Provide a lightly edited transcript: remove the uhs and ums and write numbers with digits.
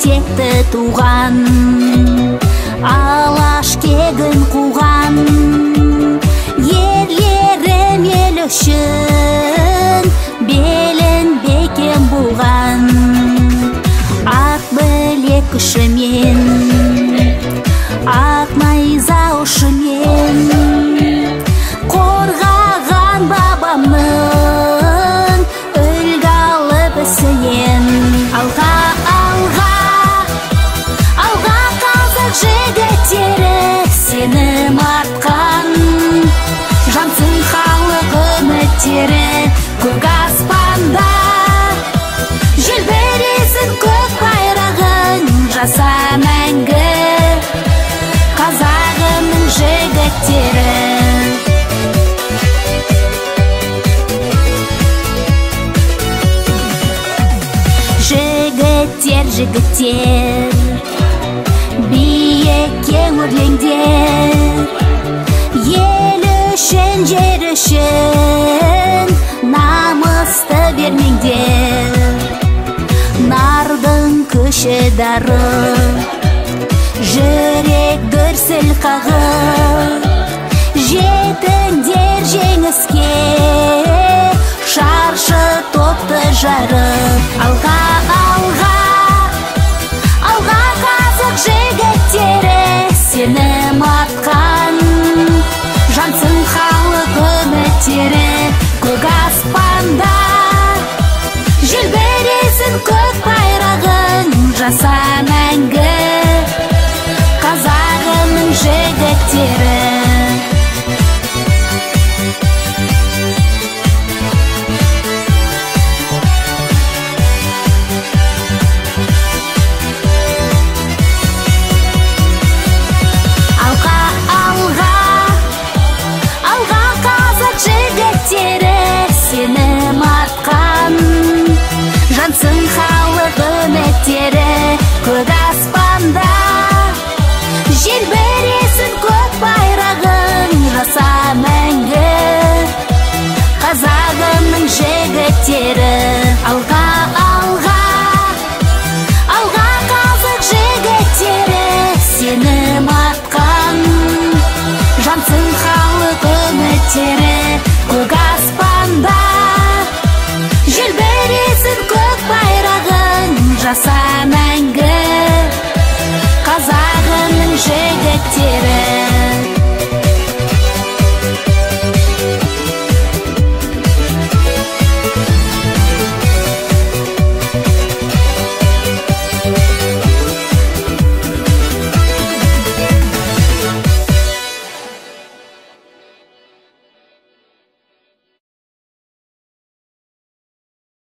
текті туған, алаш кегін қуған. Ерлерім ел үшін белін бекем буған. Ақ білек күшімен, ақ найза ұшымен қорғаған бабамның үлгі алып ісінен. Алға, алға, алға қазақ жігіттері, сенім артқан жансың халық үміттері. Көк аспанда желбіресін көк байрағын, жаса мәңгі қазағымның жігіттері. Жігіттер, жігіттер, биік кең өрлеңдер, ел үшін, жер үшін намысты бермеңдер. Нардың күші дары, жүрек дүрсіл қағып, жетіңдер жеңіске, шаршы топты жарып. Алға,